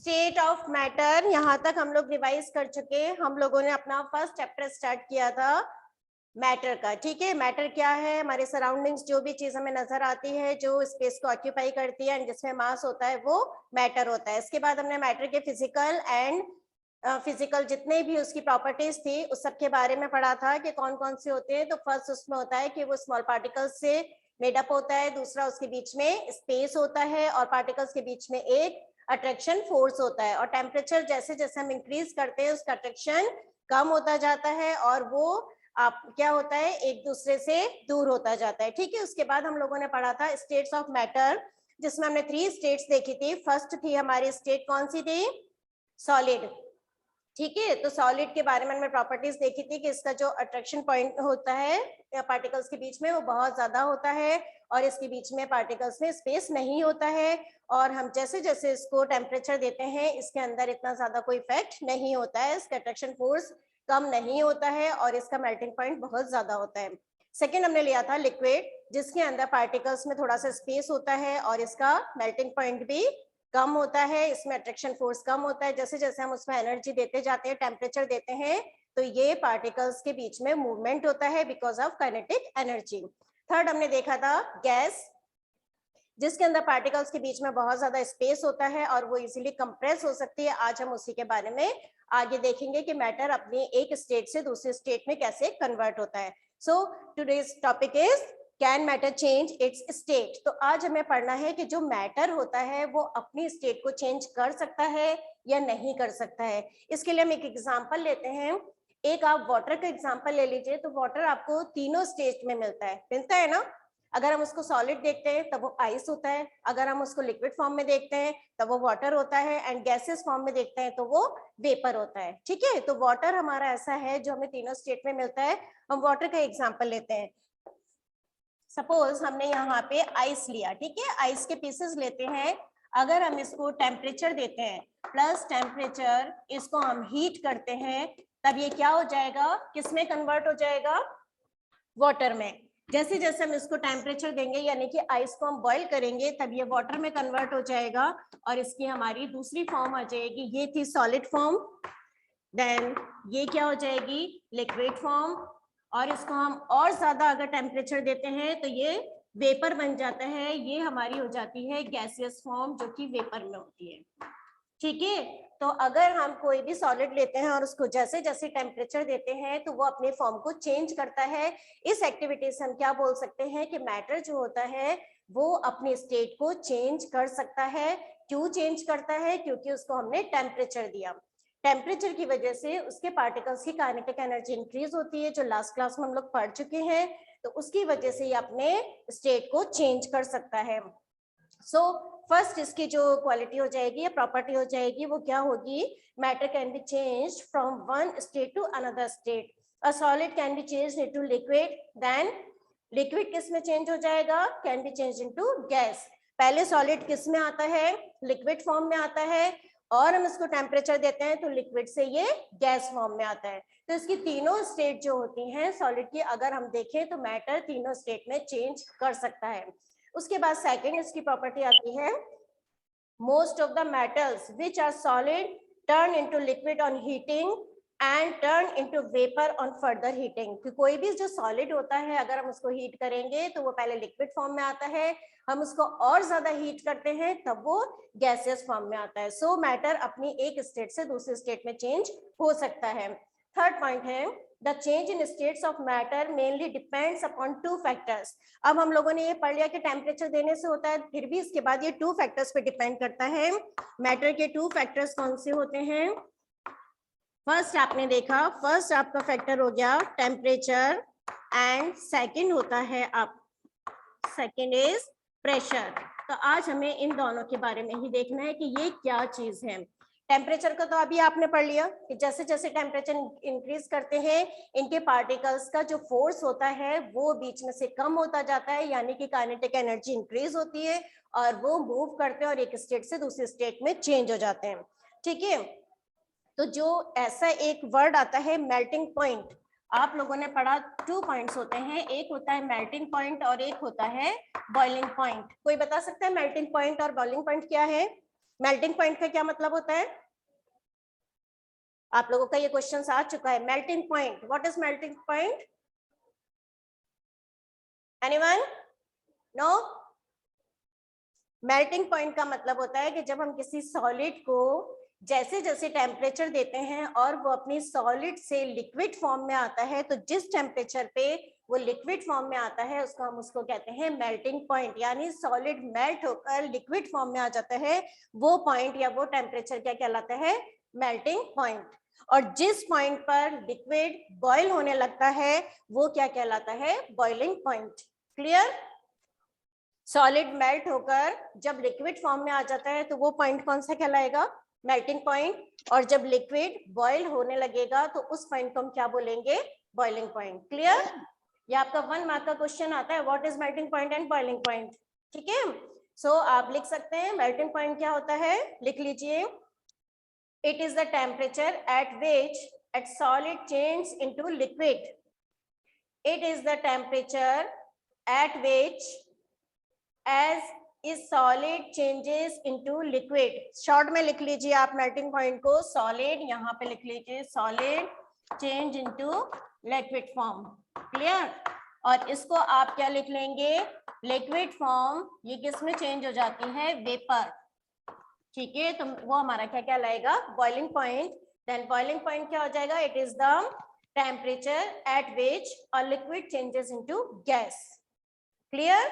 State of matter, यहाँ तक हम लोग रिवाइज कर चुके हैं। हम लोगों ने अपना फर्स्ट चैप्टर स्टार्ट किया था मैटर का। ठीक है, मैटर क्या है? हमारे सराउंडिंग्स जो भी चीज हमें नजर आती है, जो स्पेस को ऑक्यूपाई करती है एंड जिसमें मास होता है, वो मैटर होता है। इसके बाद हमने मैटर के फिजिकल एंड फिजिकल जितने भी उसकी प्रॉपर्टीज थी उस सब के बारे में पढ़ा था कि कौन कौन से होते हैं। तो फर्स्ट उसमें होता है कि वो स्मॉल पार्टिकल्स से मेडअप होता है, दूसरा उसके बीच में स्पेस होता है और पार्टिकल्स के बीच में एक अट्रैक्शन फोर्स होता है, और टेम्परेचर जैसे जैसे हम इंक्रीज करते हैं उसका अट्रैक्शन कम होता जाता है और वो आप क्या होता है, एक दूसरे से दूर होता जाता है। ठीक है, उसके बाद हम लोगों ने पढ़ा था स्टेट्स ऑफ मैटर, जिसमें हमने 3 स्टेट्स देखी थी। फर्स्ट थी हमारी स्टेट कौन सी थी? सॉलिड। ठीक है, तो सॉलिड के बारे में हमने प्रॉपर्टीज देखी थी कि इसका जो अट्रैक्शन पॉइंट होता है पार्टिकल्स के बीच में वो बहुत ज्यादा होता है और इसके बीच में पार्टिकल्स में स्पेस नहीं होता है, और हम जैसे जैसे इसको टेम्परेचर देते हैं इसके अंदर इतना ज्यादा कोई इफेक्ट नहीं होता है, इसका अट्रैक्शन फोर्स कम नहीं होता है और इसका मेल्टिंग पॉइंट बहुत ज्यादा होता है। सेकेंड हमने लिया था लिक्विड, जिसके अंदर पार्टिकल्स में थोड़ा सा स्पेस होता है और इसका मेल्टिंग पॉइंट भी कम होता है, इसमें अट्रैक्शन फोर्स कम होता है। जैसे जैसे हम उसमें एनर्जी देते जाते हैं, टेम्परेचर देते हैं, तो ये पार्टिकल्स के बीच में मूवमेंट होता है because of kinetic energy. Third हमने देखा था गैस, जिसके अंदर पार्टिकल्स के बीच में बहुत ज्यादा स्पेस होता है और वो इजीली कंप्रेस हो सकती है। आज हम उसी के बारे में आगे देखेंगे कि मैटर अपनी एक स्टेट से दूसरे स्टेट में कैसे कन्वर्ट होता है। So today's topic is can matter change it's state. तो आज हमें पढ़ना है कि जो मैटर होता है वो अपनी स्टेट को चेंज कर सकता है या नहीं कर सकता है। इसके लिए हम एक एग्जांपल लेते हैं। एक आप वाटर का एग्जांपल ले लीजिए। तो वाटर आपको तीनों स्टेट में मिलता है ना। अगर हम उसको सॉलिड देखते हैं तब वो आइस होता है, अगर हम उसको लिक्विड फॉर्म में देखते हैं तब वो वाटर होता है, एंड गैसेस फॉर्म में देखते हैं तो वो वेपर होता है। ठीक है, तो वाटर हमारा ऐसा है जो हमें तीनों स्टेट में मिलता है। हम वाटर का एग्जांपल लेते हैं। सपोज हमने यहाँ पे आइस लिया, ठीक है, आइस के पीसेस लेते हैं। अगर हम इसको टेम्परेचर देते हैं प्लस टेम्परेचर, इसको हम हीट करते हैं, तब ये क्या हो जाएगा, किसमें कन्वर्ट हो जाएगा? वाटर में। जैसे जैसे हम इसको टेम्परेचर देंगे यानी कि आइस को हम बॉईल करेंगे, तब ये वाटर में कन्वर्ट हो जाएगा और इसकी हमारी दूसरी फॉर्म आ जाएगी। ये थी सॉलिड फॉर्म, देन ये क्या हो जाएगी? लिक्विड फॉर्म, और इसको हम और ज्यादा अगर टेम्परेचर देते हैं तो ये वेपर बन जाता है। ये हमारी हो जाती है गैसियस फॉर्म, जो कि वेपर में होती है। ठीक है, तो अगर हम कोई भी सॉलिड लेते हैं और उसको जैसे जैसे टेम्परेचर देते हैं तो वो अपने फॉर्म को चेंज करता है। इस एक्टिविटी से हम क्या बोल सकते हैं कि मैटर जो होता है वो अपनी स्टेट को चेंज कर सकता है। क्यों चेंज करता है? क्योंकि उसको हमने टेम्परेचर दिया। टेम्परेचर की वजह से उसके पार्टिकल्स की काइनेटिक एनर्जी इंक्रीज होती है, जो लास्ट क्लास में हम लोग पढ़ चुके हैं। तो उसकी वजह से ये अपने स्टेट को चेंज कर सकता है। सो फर्स्ट इसकी जो क्वालिटी हो जाएगी या प्रॉपर्टी हो जाएगी वो क्या होगी? Matter can be change from one state to another state. A solid can be change into liquid, then liquid किस में चेंज हो जाएगा? Can be change into gas. पहले सॉलिड किस में आता है? लिक्विड फॉर्म में आता है, और हम इसको टेम्परेचर देते हैं तो लिक्विड से ये गैस फॉर्म में आता है। तो इसकी तीनों स्टेट जो होती हैं सॉलिड की, अगर हम देखें तो मैटर तीनों स्टेट में चेंज कर सकता है। उसके बाद सेकंड इसकी प्रॉपर्टी आती है, most of the metals which are solid turn into liquid on heating and turn into vapour on further heating. कि कोई भी जो सॉलिड होता है अगर हम उसको हीट करेंगे तो वो पहले लिक्विड फॉर्म में आता है, हम उसको और ज्यादा हीट करते हैं तब वो गैसियस फॉर्म में आता है। सो मैटर अपनी एक स्टेट से दूसरे स्टेट में चेंज हो सकता है। थर्ड पॉइंट है the change in states of matter mainly depends upon 2 factors. अब हम लोगों ने ये पढ़ लिया कि टेम्परेचर देने से होता है, फिर भी इसके बाद ये 2 फैक्टर्स पे डिपेंड करता है। मैटर के 2 फैक्टर्स कौन से होते हैं? फर्स्ट आपने देखा, फर्स्ट आपका फैक्टर हो गया टेम्परेचर, एंड सेकंड होता है आप सेकंड इज प्रेशर। तो आज हमें इन दोनों के बारे में ही देखना है कि ये क्या चीज है। टेम्परेचर का तो अभी आपने पढ़ लिया कि जैसे जैसे टेम्परेचर इंक्रीज करते हैं इनके पार्टिकल्स का जो फोर्स होता है वो बीच में से कम होता जाता है, यानी कि काइनेटिक एनर्जी इंक्रीज होती है और वो मूव करते हैं और एक स्टेट से दूसरे स्टेट में चेंज हो जाते हैं। ठीक है, तो जो ऐसा एक वर्ड आता है मेल्टिंग पॉइंट, आप लोगों ने पढ़ा 2 पॉइंट्स होते हैं, एक होता है मेल्टिंग पॉइंट और एक होता है बॉइलिंग पॉइंट। कोई बता सकता है मेल्टिंग पॉइंट और बॉइलिंग पॉइंट क्या है? मेल्टिंग पॉइंट का क्या मतलब होता है? आप लोगों का ये क्वेश्चन आ चुका है। Melting point, what is melting point? Anyone? No? Melting point का मतलब होता है कि जब हम किसी सॉलिड को जैसे जैसे टेम्परेचर देते हैं और वो अपनी सॉलिड से लिक्विड फॉर्म में आता है, तो जिस टेम्परेचर पे वो लिक्विड फॉर्म में आता है उसको हम उसको कहते हैं मेल्टिंग पॉइंट, यानी सॉलिड मेल्ट होकर लिक्विड फॉर्म में आ जाता है, वो पॉइंट या वो टेम्परेचर क्या कहलाता है? Melting point. और जिस पॉइंट पर लिक्विड बॉयल होने लगता है वो क्या कहलाता है? Boiling point. Clear? Solid melt होकर जब लिक्विड फॉर्म में आ जाता है तो वो पॉइंट कौन सा कहलाएगा? Melting point. और जब लिक्विड बॉयल होने लगेगा तो उस पॉइंट को हम क्या बोलेंगे? Boiling point. क्लियर? ये आपका 1 मार्क का क्वेश्चन आता है, what is melting point and boiling point. ठीक है, सो आप लिख सकते हैं मेल्टिंग पॉइंट क्या होता है, लिख लीजिए, it is the temperature at which solid change into liquid. It is the temperature at which as is solid changes into liquid। Short में लिख लीजिए आप मेल्टिंग पॉइंट को, सॉलिड, यहाँ पे लिख लीजिए solid change into liquid form. Clear? और इसको आप क्या लिख लेंगे? लिक्विड फॉर्म ये किस में चेंज हो जाती है? वेपर। ठीक है, तो वो हमारा क्या कहलाएगा? Boiling point. Then boiling point क्या हो जाएगा? It is the temperature at which a liquid changes into gas. Clear?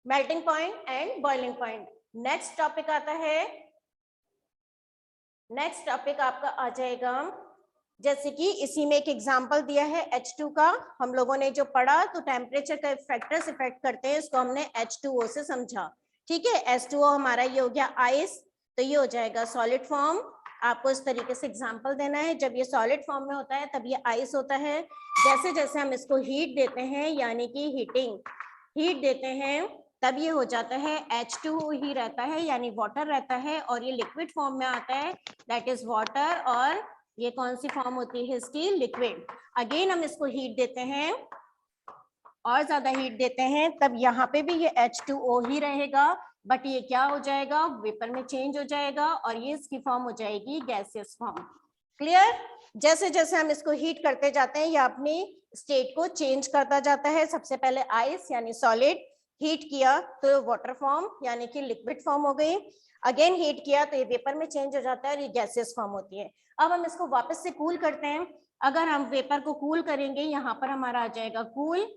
Melting point and boiling point. Next topic आता है, नेक्स्ट टॉपिक आपका आ जाएगा, जैसे कि इसी में एक एग्जांपल दिया है H2 का, हम लोगों ने जो पढ़ा तो टेम्परेचर का फैक्टर्स इफेक्ट करते हैं, इसको हमने H2O से समझा। ठीक है, H2O हमारा ये हो गया आइस, तो ये हो जाएगा सॉलिड फॉर्म। आपको इस तरीके से एग्जांपल देना है, जब ये सॉलिड फॉर्म में होता है तब ये आइस होता है। जैसे जैसे हम इसको हीट देते हैं, यानी कि हीट देते हैं, तब ये हो जाता है H2O ही रहता है, यानी वाटर रहता है, और ये लिक्विड फॉर्म में आता है, दैट इज वाटर। और ये कौन सी फॉर्म होती है इसकी? लिक्विड। अगेन हम इसको हीट देते हैं और ज्यादा हीट देते हैं, तब यहाँ पे भी ये H2O ही रहेगा, बट ये क्या हो जाएगा? वेपर में चेंज हो जाएगा और ये इसकी फॉर्म हो जाएगी गैसियस फॉर्म। क्लियर? जैसे जैसे हम इसको हीट करते जाते हैं ये अपनी स्टेट को चेंज करता जाता है। सबसे पहले आइस यानी सॉलिड, हीट किया तो वाटर फॉर्म यानी कि लिक्विड फॉर्म हो गई, अगेन हीट किया तो ये वेपर में चेंज हो जाता है और ये गैसियस फॉर्म होती है। अब हम इसको वापस से कूल करते हैं, अगर हम वेपर को कूल करेंगे यहाँ पर हमारा आ जाएगा कूल,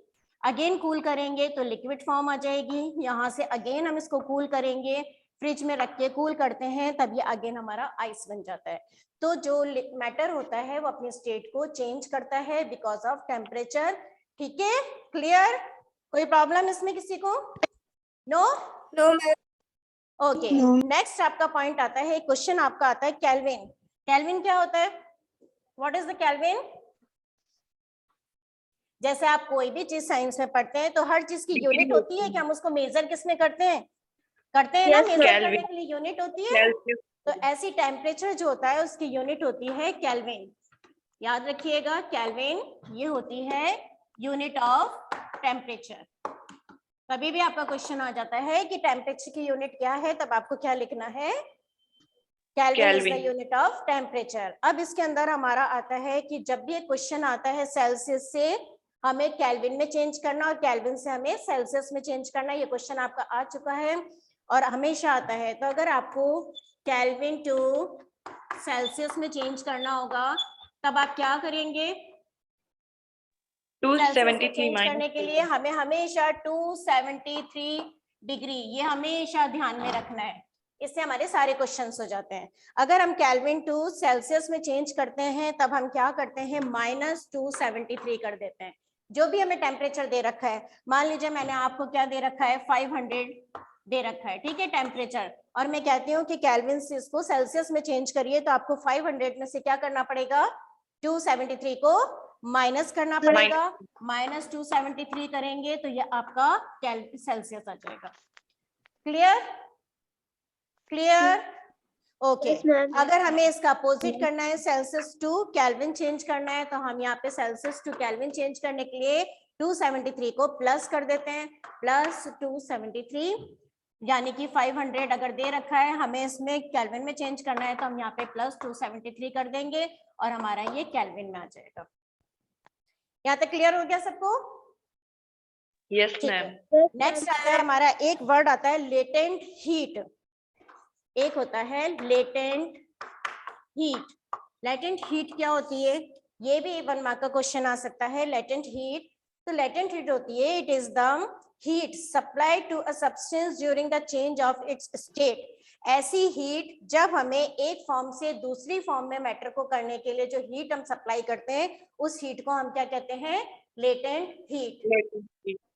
अगेन कूल करेंगे तो लिक्विड फॉर्म आ जाएगी, यहाँ से अगेन हम इसको कूल करेंगे, फ्रिज में रख के कूल करते हैं, तब ये अगेन हमारा आइस बन जाता है। तो जो मैटर होता है वो अपनी स्टेट को चेंज करता है बिकॉज ऑफ टेम्परेचर। ठीक है, क्लियर? कोई प्रॉब्लम इसमें किसी को? नो? नो ओके, नेक्स्ट आपका पॉइंट आता है, क्वेश्चन आपका आता है केल्विन। केल्विन क्या होता है? What is the kelvin? जैसे आप कोई भी चीज साइंस में पढ़ते हैं तो हर चीज की यूनिट होती है कि हम उसको मेजर किस में करते हैं? करते हैं ना, मेजर करने के लिए यूनिट होती है। तो ऐसी टेम्परेचर जो होता है उसकी यूनिट होती है केल्विन। याद रखिएगा, केल्विन ये होती है यूनिट ऑफ टेम्परेचर। कभी भी आपका क्वेश्चन आ जाता है कि टेम्परेचर की यूनिट क्या है, तब आपको क्या लिखना है? Kelvin is the unit of temperature. अब इसके अंदर हमारा आता है कि जब भी एक क्वेश्चन आता है सेल्सियस से हमें केल्विन में चेंज करना और केल्विन से हमें सेल्सियस में चेंज करना, ये क्वेश्चन आपका आ चुका है और हमेशा आता है। तो अगर आपको केल्विन टू सेल्सियस में चेंज करना होगा तब आप क्या करेंगे? 273 चेंज करने के लिए हमें हमेशा 273 डिग्री, ये हमेशा ध्यान में रखना है, इससे हमारे सारे क्वेश्चंस हो जाते हैं। अगर हम केल्विन टू सेल्सियस में चेंज करते हैं तब हम क्या करते हैं? -273 कर देते हैं। जो भी हमें टेम्परेचर दे रखा है, मान लीजिए मैंने आपको क्या दे रखा है? 500 दे रखा है, ठीक है, टेम्परेचर, और मैं कहती हूँ कि केल्विन से इसको सेल्सियस में चेंज करिए, तो आपको 500 में से क्या करना पड़ेगा? 273 को माइनस करना पड़ेगा। -273 करेंगे तो ये आपका सेल्सियस आ जाएगा। क्लियर? क्लियर? ओके, अगर हमें इसका अपोजिट करना है, सेल्सियस टू केल्विन चेंज करना है, तो हम यहाँ पे सेल्सियस टू केल्विन चेंज करने के लिए 273 को प्लस कर देते हैं, +273 यानी कि 500 अगर दे रखा है, हमें इसमें केल्विन में चेंज करना है, तो हम यहाँ पे प्लस 273 कर देंगे और हमारा ये केल्विन में आ जाएगा। यहाँ तक क्लियर हो गया सबको? Yes ma'am. नेक्स्ट आता है हमारा, एक वर्ड आता है लेटेंट हीट। एक होता है लेटेंट हीट। लेटेंट हीट क्या होती है? ये भी 1 मार्क का क्वेश्चन आ सकता है। लेटेंट हीट, तो लेटेंट हीट होती है, it is the heat supplied to a substance during the change of its state. ऐसी हीट जब हमें एक फॉर्म से दूसरी फॉर्म में मैटर को करने के लिए जो हीट हम सप्लाई करते हैं, उस हीट को हम क्या कहते हैं? Latent heat.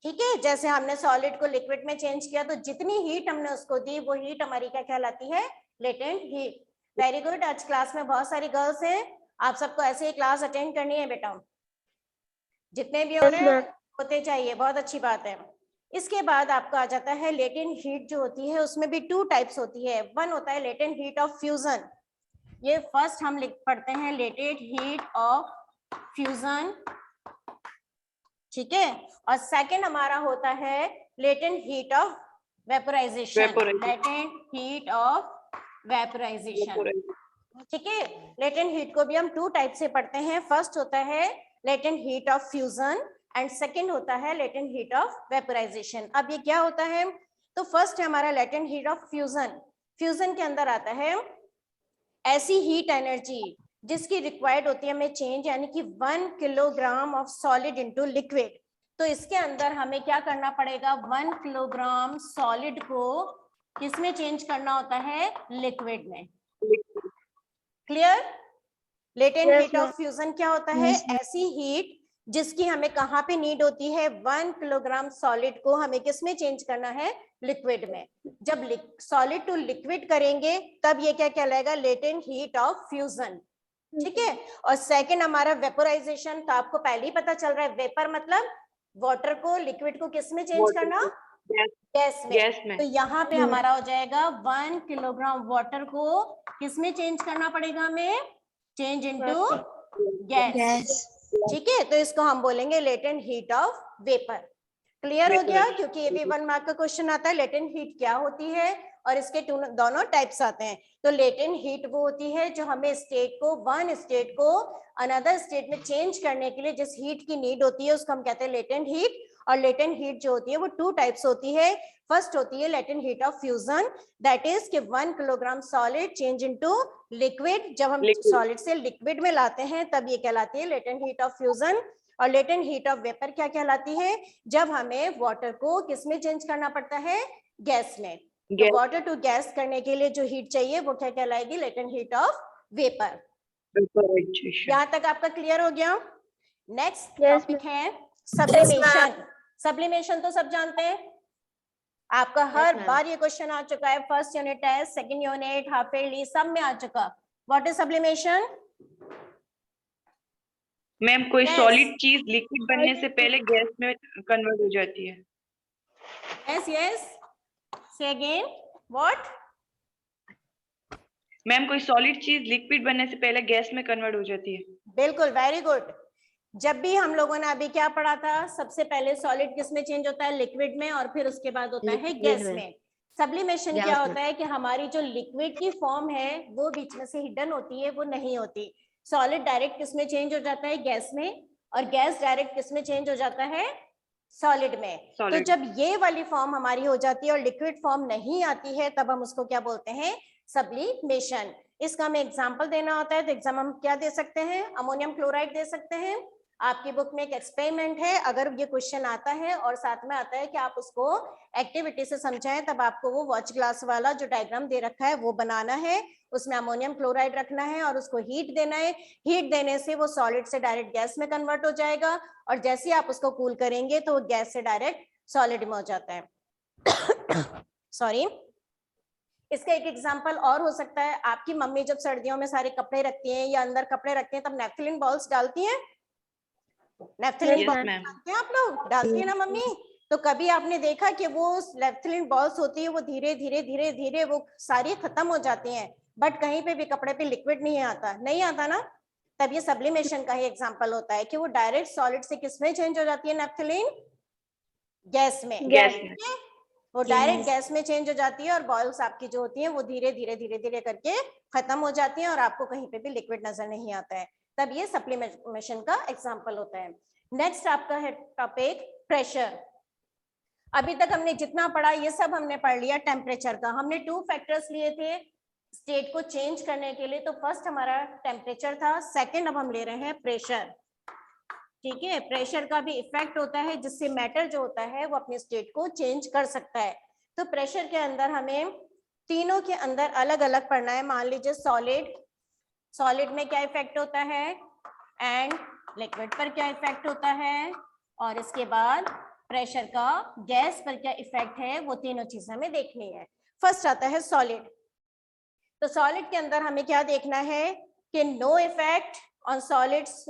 ठीक है, जैसे हमने सॉलिड को लिक्विड में चेंज किया, तो जितनी हीट हमने उसको दी, वो हीट हमारी क्या कहलाती है? Latent heat. Very good. आज क्लास में बहुत सारी गर्ल्स हैं, आप सबको ऐसे ही क्लास अटेंड करनी है बेटा, जितने भी हो रहे हैं होते चाहिए, बहुत अच्छी बात है। इसके बाद आपको आ जाता है लेटेंट हीट जो होती है, उसमें भी 2 टाइप्स होती है। वन होता है लेटेंट हीट ऑफ फ्यूजन, ये फर्स्ट हम पढ़ते हैं, लेटेंट हीट ऑफ फ्यूजन, ठीक है। और सेकंड हमारा होता है latent heat of vaporisation. Latent heat of vaporisation, ठीक है। लेटेंट हीट को भी हम 2 टाइप से पढ़ते हैं। फर्स्ट होता है latent heat of fusion and second होता है लेटेंट हीट ऑफ वेपोराइजेशन। अब ये क्या होता है? तो फर्स्ट है हमारा latent heat of fusion. Fusion के अंदर आता है ऐसी हीट एनर्जी जिसकी रिक्वायर्ड होती है हमें चेंज, यानी कि 1 kilogram of solid into liquid. तो इसके अंदर हमें क्या करना पड़ेगा? 1 किलोग्राम सॉलिड को किसमें चेंज करना होता है? लिक्विड में। Clear? Latent heat of fusion क्या होता है? ऐसी हीट जिसकी हमें कहाँ पे नीड होती है? 1 किलोग्राम सॉलिड को हमें किसमें चेंज करना है? लिक्विड में। जब सॉलिड टू लिक्विड करेंगे तब ये क्या कहलाएगा? लेटेंट हीट ऑफ फ्यूजन, ठीक है। और सेकंड हमारा वेपोराइजेशन, तो आपको पहले ही पता चल रहा है, वेपर मतलब वाटर को, लिक्विड को किसमें चेंज करना? गैस में। तो यहाँ पे हमारा हो जाएगा 1 किलोग्राम वाटर को किसमें चेंज करना पड़ेगा हमें? चेंज इनटू गैस, ठीक है। तो इसको हम बोलेंगे latent heat of vapour. Clear हो गया? क्योंकि ये भी 1 मार्क का क्वेश्चन आता है, लेटेंट हीट क्या होती है, और इसके दोनों टाइप्स आते हैं। तो लेटेंट हीट वो होती है जो हमें स्टेट को, वन स्टेट को अनदर स्टेट में चेंज करने के लिए जिस हीट की नीड होती है, उसको हम कहते हैं लेटेंट हीट। और लेटेंट हीट जो होती है वो 2 टाइप्स होती है। फर्स्ट होती है latent heat of fusion, that is कि 1 kilogram solid change into liquid. जब हम सॉलिड से लिक्विड में लाते हैं तब ये कहलाती है लेटेंट हीट ऑफ फ्यूजन। और लेटेंट हीट ऑफ वेपर क्या कहलाती है? जब हमें वाटर को किसमें चेंज करना पड़ता है? गैस में। तो वाटर टू गैस करने के लिए जो हीट चाहिए वो क्या कहलाएगी? Latent heat of vapour. यहाँ तक आपका क्लियर हो गया? नेक्स्ट टॉपिक है सब्लिमेशन। सब्लिमेशन तो सब जानते हैं, आपका हर बार ये क्वेश्चन आ चुका है, first unit test, second unit, half yearly, सब में आ चुका। What is sublimation? मैम कोई सॉलिड चीज लिक्विड बनने से पहले गैस में कन्वर्ट हो जाती है। Yes yes, say again, what? Ma'am कोई सॉलिड चीज लिक्विड बनने से पहले गैस में कन्वर्ट हो जाती है। बिल्कुल, वेरी गुड। जब भी हम लोगों ने अभी क्या पढ़ा था, सबसे पहले सॉलिड किस में चेंज होता है? लिक्विड में, और फिर उसके बाद होता है गैस में। सब्लिमेशन क्या होता है कि हमारी जो लिक्विड की फॉर्म है वो बीच में से हिडन होती है, वो नहीं होती। सॉलिड डायरेक्ट किस में चेंज हो जाता है? गैस में। और गैस डायरेक्ट किस में चेंज हो जाता है? सॉलिड में। तो जब ये वाली फॉर्म हमारी हो जाती है और लिक्विड फॉर्म नहीं आती है, तब हम उसको क्या बोलते हैं? सब्लिमेशन। इसका हमें एग्जांपल देना होता है, तो एग्जाम हम क्या दे सकते हैं? अमोनियम क्लोराइड दे सकते हैं। आपकी बुक में एक एक्सपेरिमेंट है, अगर ये क्वेश्चन आता है और साथ में आता है कि आप उसको एक्टिविटी से समझाएं, तब आपको वो वॉच ग्लास वाला जो डायग्राम दे रखा है वो बनाना है। उसमें अमोनियम क्लोराइड रखना है और उसको हीट देना है। हीट देने से वो सॉलिड से डायरेक्ट गैस में कन्वर्ट हो जाएगा, और जैसे ही आप उसको कूल करेंगे तो वो गैस से डायरेक्ट सॉलिड में हो जाता है। सॉरी। इसका एक एग्जांपल और हो सकता है, आपकी मम्मी जब सर्दियों में सारे कपड़े रखती हैं या अंदर कपड़े रखते हैं, तब नेफ्थलीन बॉल्स डालती हैं। नेफ्थलीन बॉल्स डालते हैं आप लोग? डालती है ना मम्मी? तो कभी आपने देखा कि वो नेफ्थलीन बॉल्स होती है, वो धीरे धीरे धीरे धीरे वो सारी खत्म हो जाती हैं, बट कहीं पे भी कपड़े पे लिक्विड नहीं आता, नहीं आता ना? तब ये सब्लिमेशन का ही एग्जांपल होता है कि वो डायरेक्ट सॉलिड से किसमें चेंज हो जाती है? नेफ्थलीन गैस में। गैस में। वो डायरेक्ट गैस में चेंज हो जाती है और बॉल्स आपकी जो होती हैं वो धीरे धीरे धीरे धीरे करके खत्म हो जाती हैं और आपको कहीं पे भी लिक्विड नजर नहीं आता है, तब ये सप्लीमेशन का एग्जांपल होता है। नेक्स्ट आपका है टॉपिक प्रेशर। अभी तक हमने जितना पढ़ा ये सब हमने पढ़ लिया टेम्परेचर का। हमने 2 फैक्टर्स लिए थे स्टेट को चेंज करने के लिए, तो फर्स्ट हमारा टेम्परेचर था, सेकंड अब हम ले रहे हैं प्रेशर। ठीक है, प्रेशर का भी इफेक्ट होता है जिससे मैटर जो होता है वो अपने स्टेट को चेंज कर सकता है। तो प्रेशर के अंदर हमें तीनों के अंदर अलग अलग पढ़ना है। मान लीजिए सॉलिड, सॉलिड में क्या इफेक्ट होता है एंड लिक्विड पर क्या इफेक्ट होता है, और इसके बाद प्रेशर का गैस पर क्या इफेक्ट है, वो तीनों चीजें हमें देखनी है। फर्स्ट आता है सॉलिड। तो सॉलिड के अंदर हमें क्या देखना है कि no effect on solids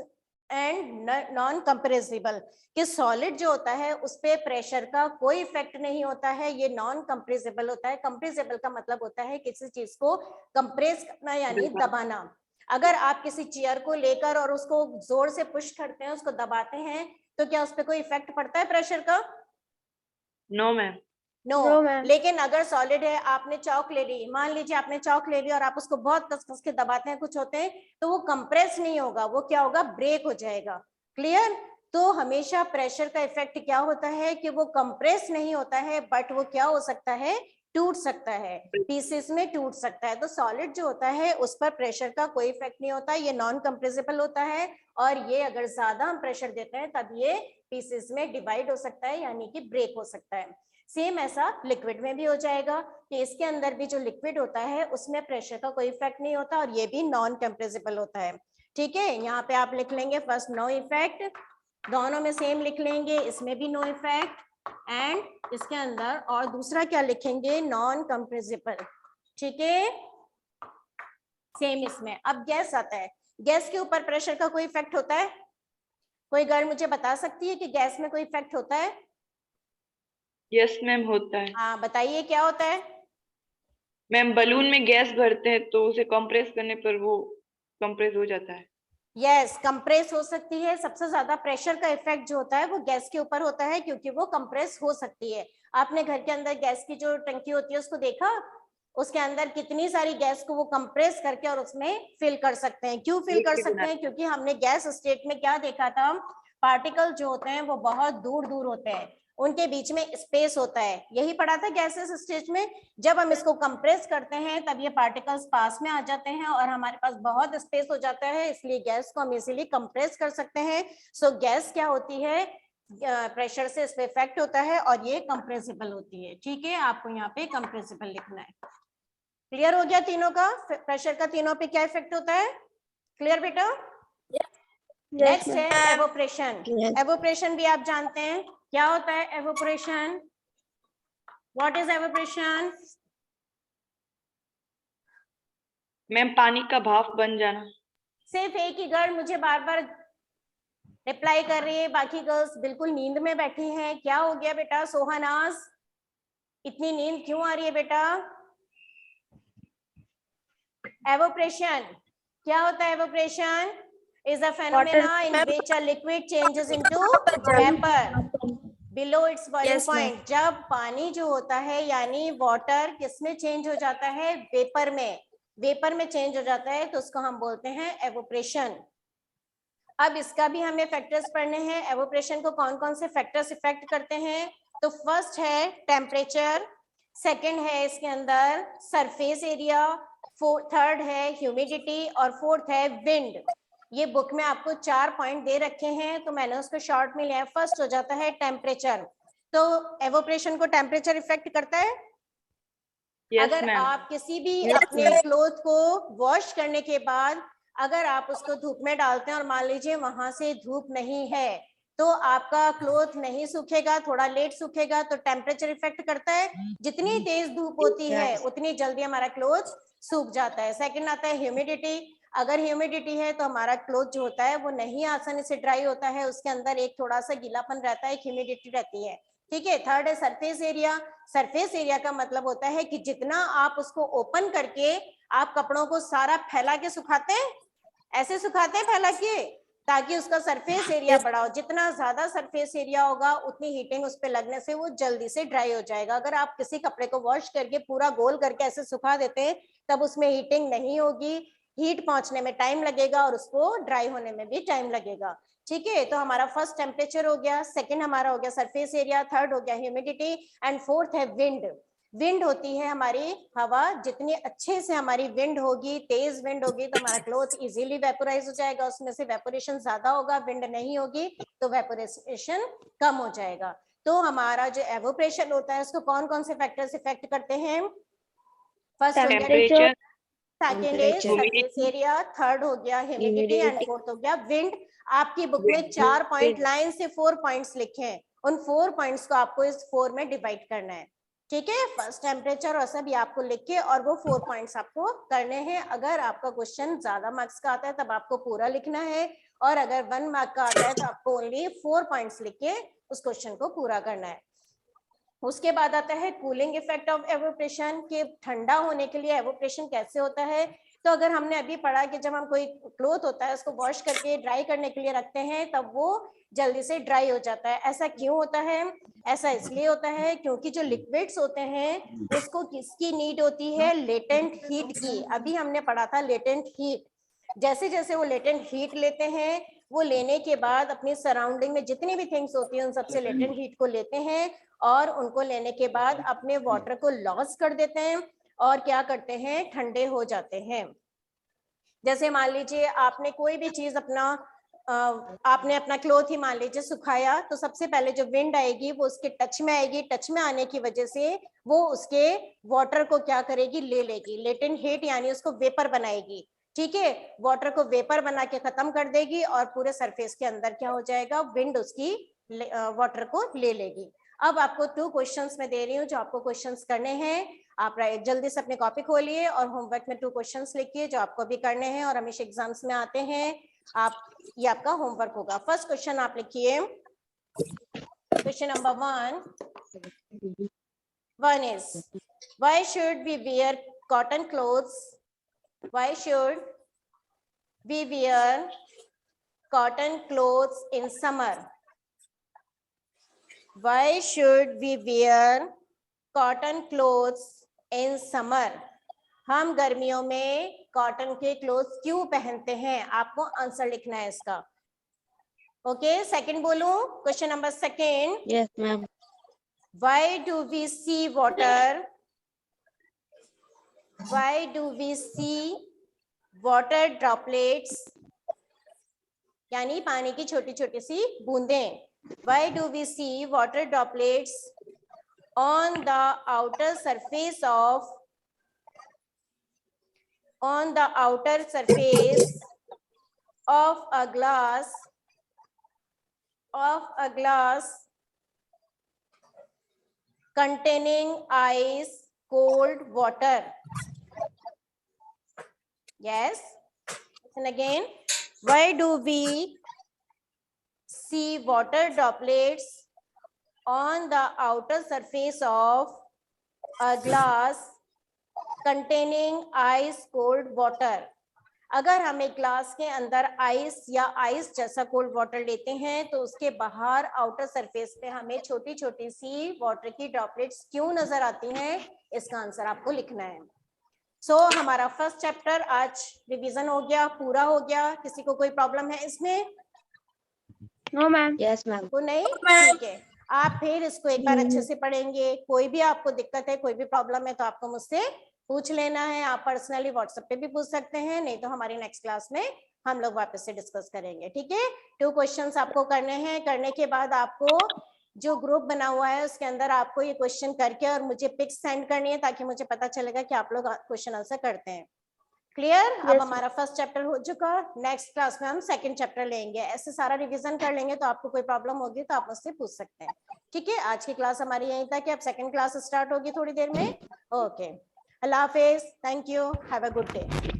and non compressible, कि सॉलिड जो होता है उस पे प्रेशर का कोई इफेक्ट नहीं होता है, ये नॉन कंप्रेसिबल होता है। कंप्रेसिबल का मतलब होता है किसी चीज को कंप्रेस करना यानी दबाना। अगर आप किसी चेयर को लेकर और उसको जोर से पुश करते हैं, उसको दबाते हैं, तो क्या उस पर कोई इफेक्ट पड़ता है प्रेशर का? No ma'am. No ma'am. लेकिन अगर सॉलिड है, आपने चौक ले ली, मान लीजिए आपने चौक ले ली और आप उसको बहुत कस के दबाते हैं, कुछ होते हैं, तो वो कंप्रेस नहीं होगा, वो क्या होगा, ब्रेक हो जाएगा। क्लियर? तो हमेशा प्रेशर का इफेक्ट क्या होता है कि वो कंप्रेस नहीं होता है, बट वो क्या हो सकता है, टूट सकता है, पीसेस में टूट सकता है। तो सॉलिड जो होता है उस पर प्रेशर का कोई इफेक्ट नहीं होता, ये नॉन कंप्रेसिबल होता है, और ये अगर ज्यादा हम प्रेशर देते हैं तब ये पीसेस में डिवाइड हो सकता है, यानी कि ब्रेक हो सकता है। सेम ऐसा लिक्विड में भी हो जाएगा कि इसके अंदर भी जो लिक्विड होता है उसमें प्रेशर का कोई इफेक्ट नहीं होता और ये भी नॉन कंप्रेसिबल होता है। ठीक है, यहाँ पे आप लिख लेंगे फर्स्ट नो इफेक्ट, दोनों में सेम लिख लेंगे, इसमें भी नो इफेक्ट, एंड इसके अंदर और दूसरा क्या लिखेंगे, नॉन कंप्रेसिबल। ठीक है, सेम इसमें। अब गैस आता है, गैस के ऊपर प्रेशर का कोई इफेक्ट होता है? कोई गर्ल मुझे बता सकती है कि गैस में कोई इफेक्ट होता है? यस मैम, होता है। हाँ बताइए क्या होता है? मैम बलून में गैस भरते हैं तो उसे कंप्रेस करने पर वो कंप्रेस हो जाता है। यस, कंप्रेस हो सकती है। सबसे ज्यादा प्रेशर का इफेक्ट जो होता है वो गैस के ऊपर होता है, क्योंकि वो कंप्रेस हो सकती है। आपने घर के अंदर गैस की जो टंकी होती है उसको देखा, उसके अंदर कितनी सारी गैस को वो कंप्रेस करके और उसमें फिल कर सकते हैं। क्यों फिल कर सकते हैं? क्योंकि हमने गैस स्टेट में क्या देखा था, पार्टिकल जो होते हैं वो बहुत दूर दूर होते हैं, उनके बीच में स्पेस होता है, यही पढ़ा था गैसेस स्टेज में। जब हम इसको कंप्रेस करते हैं तब ये पार्टिकल्स पास में आ जाते हैं और हमारे पास बहुत स्पेस हो जाता है, इसलिए गैस को हम इजीली कंप्रेस कर सकते हैं। सो गैस क्या होती है, प्रेशर से इस पे इफेक्ट होता है और ये कंप्रेसिबल होती है। ठीक है, आपको यहाँ पे कंप्रेसिबल लिखना है। क्लियर हो गया तीनों का, प्रेशर का तीनों पे क्या इफेक्ट होता है? क्लियर बेटा? नेक्स्ट है एवोपरेशन। एवोपरेशन भी आप जानते हैं क्या होता है evaporation? What is evaporation? Ma'am पानी का भाप बन जाना। सिर्फ एक ही गर्ल मुझे बार बार रिप्लाई कर रही है, बाकी गर्ल्स बिल्कुल नींद में बैठी हैं। क्या हो गया बेटा? सोहानाज, इतनी नींद क्यों आ रही है बेटा? एवोपरेशन क्या होता है? Evaporation is a phenomena in which a liquid changes into vapor below its boiling point। जब पानी जो होता है यानी वाटर किसमें चेंज हो जाता है? वेपर में। वेपर में चेंज हो जाता है तो उसको हम बोलते हैं एवोपरेशन। अब इसका भी हमें फैक्टर्स पढ़ने हैं, एवोपरेशन को कौन कौन से फैक्टर्स इफेक्ट करते हैं। तो फर्स्ट है टेम्परेचर, सेकंड है इसके अंदर सरफेस एरिया, थर्ड है ह्यूमिडिटी और फोर्थ है विंड। ये बुक में आपको 4 पॉइंट दे रखे हैं तो मैंने उसको शॉर्ट में लिया। फर्स्ट हो जाता है टेम्परेचर। तो एवोपरेशन को टेम्परेचर इफेक्ट करता है। अगर आप किसी भी अपने क्लोथ को वॉश करने के बाद अगर आप उसको धूप में डालते हैं और मान लीजिए वहां से धूप नहीं है तो आपका क्लोथ नहीं सूखेगा, थोड़ा लेट सूखेगा, तो टेम्परेचर इफेक्ट करता है। जितनी तेज धूप होती है उतनी जल्दी हमारा क्लोथ सूख जाता है। सेकंड आता है ह्यूमिडिटी। अगर ह्यूमिडिटी है तो हमारा क्लोथ जो होता है वो नहीं आसानी से ड्राई होता है, उसके अंदर एक थोड़ा सा गीलापन रहता है, ह्यूमिडिटी रहती है। ठीक है। थर्ड है सरफेस एरिया। सरफेस एरिया का मतलब होता है कि जितना आप उसको ओपन करके आप कपड़ों को सारा फैला के सुखाते हैं, ऐसे सुखाते हैं फैला के, ताकि उसका सरफेस एरिया बड़ा हो। जितना ज्यादा सरफेस एरिया होगा उतनी हीटिंग उस पर लगने से वो जल्दी से ड्राई हो जाएगा। अगर आप किसी कपड़े को वॉश करके पूरा गोल करके ऐसे सुखा देते हैं तब उसमें हीटिंग नहीं होगी, हीट पहुंचने में टाइम लगेगा और उसको ड्राई होने में भी टाइम लगेगा। ठीक है, तो हमारा फर्स्ट टेम्परेचर हो गया, सेकंड हमारा हो गया सरफेस एरिया, थर्ड हो गया ह्यूमिडिटी एंड फोर्थ है विंड। विंड होती है हमारी हवा, जितनी अच्छे से हमारी विंड होगी, तेज विंड होगी तो हमारा क्लॉथ इजीली वेपोराइज हो जाएगा, उसमें से वेपोरेशन ज्यादा होगा। विंड नहीं होगी तो वेपोरेशन कम हो जाएगा। तो हमारा जो एवोपरेशन होता है उसको कौन कौन से फैक्टर्स इफेक्ट करते हैं? फर्स्ट हो गया temperature, second is surface area, third हो गया ह्यूमिडिटी एंड फोर्थ हो गया विंड। आपकी बुक में 4 पॉइंट लाइन से 4 पॉइंट्स लिखे हैं, उन 4 पॉइंट्स को आपको इस 4 में डिवाइड करना है। ठीक है, फर्स्ट टेम्परेचर और सब ये आपको लिख के और वो 4 पॉइंट्स आपको करने हैं। अगर आपका क्वेश्चन ज्यादा मार्क्स का आता है तब आपको पूरा लिखना है, और अगर 1 मार्क का आता है तो आपको ओनली 4 पॉइंट्स लिख के उस क्वेश्चन को पूरा करना है। उसके बाद आता है कूलिंग इफेक्ट ऑफ एवोपरेशन, के ठंडा होने के लिए एवोपरेशन कैसे होता है। तो अगर हमने अभी पढ़ा कि जब हम कोई क्लोथ होता है उसको वॉश करके ड्राई करने के लिए रखते हैं तब वो जल्दी से ड्राई हो जाता है। ऐसा क्यों होता है? ऐसा इसलिए होता है क्योंकि जो लिक्विड्स होते हैं उसको किसकी नीड होती है? लेटेंट हीट की। अभी हमने पढ़ा था लेटेंट हीट। जैसे जैसे वो लेटेंट हीट लेते हैं, वो लेने के बाद अपनी सराउंडिंग में जितनी भी थिंग्स होती है उन सबसे लेटेंट हीट को लेते हैं और उनको लेने के बाद अपने वाटर को लॉस कर देते हैं और क्या करते हैं? ठंडे हो जाते हैं। जैसे मान लीजिए आपने कोई भी चीज आपने अपना क्लोथ ही मान लीजिए सुखाया, तो सबसे पहले जो विंड आएगी वो उसके टच में आएगी, टच में आने की वजह से वो उसके वाटर को क्या करेगी? ले लेगी, लेटेंट हीट यानी उसको वेपर बनाएगी। ठीक है, वाटर को वेपर बना के खत्म कर देगी और पूरे सरफेस के अंदर क्या हो जाएगा? विंड उसकी वाटर को ले लेगी। अब आपको 2 क्वेश्चंस मैं दे रही हूँ जो आपको क्वेश्चंस करने हैं। आप जल्दी से अपने कॉपी खोलिए और होमवर्क में 2 क्वेश्चंस लिखिए जो आपको भी करने हैं और हमेशा एग्जाम्स में आते हैं। आप ये आपका होमवर्क होगा। फर्स्ट क्वेश्चन आप लिखिए, question number 1 is why should we wear cotton clothes? Why should we wear cotton clothes in summer? Why should we wear cotton clothes in summer? हम गर्मियों में कॉटन के क्लोथ्स क्यों पहनते हैं? आपको आंसर लिखना है इसका। ओके, सेकंड बोलूं, question number 2। Yes ma'am. Why do we see water? Why do we see water droplets? यानी पानी की छोटी छोटी सी बूंदें। Why do we see water droplets on the outer surface of a glass containing ice cold water? Yes, and again, why do we see water droplets on the outer surface of a glass containing ice cold water? अगर हम एक glass के अंदर ice या ice जैसा cold water लेते हैं तो उसके बाहर आउटर सरफेस पे हमें छोटी छोटी सी वाटर की ड्रॉपलेट्स क्यों नजर आती हैं? इसका आंसर आपको लिखना है। सो हमारा फर्स्ट चैप्टर आज रिवीजन हो गया, पूरा हो गया। किसी को कोई प्रॉब्लम है इसमें? No ma'am. Yes ma'am. को नहीं? ठीक है, आप फिर इसको एक बार अच्छे से पढ़ेंगे। कोई भी आपको दिक्कत है, कोई भी प्रॉब्लम है तो आपको मुझसे पूछ लेना है। आप पर्सनली व्हाट्सएप पे भी पूछ सकते हैं, नहीं तो हमारी नेक्स्ट क्लास में हम लोग वापस से डिस्कस करेंगे। ठीक है, 2 क्वेश्चंस आपको करने हैं। करने के बाद आपको जो ग्रुप बना हुआ है उसके अंदर आपको ये क्वेश्चन करके और मुझे पिक्स सेंड करनी है ताकि मुझे पता चलेगा कि आप लोग क्वेश्चन आंसर करते हैं। क्लियर? अब हमारा फर्स्ट चैप्टर हो चुका, नेक्स्ट क्लास में हम सेकंड चैप्टर लेंगे। ऐसे सारा रिवीजन कर लेंगे तो आपको कोई प्रॉब्लम होगी तो आप मुझसे पूछ सकते हैं। ठीक है, आज की क्लास हमारी यहीं तक है। अब सेकंड क्लास स्टार्ट होगी थोड़ी देर में। Okay, Allah Hafiz, thank you, have a good day.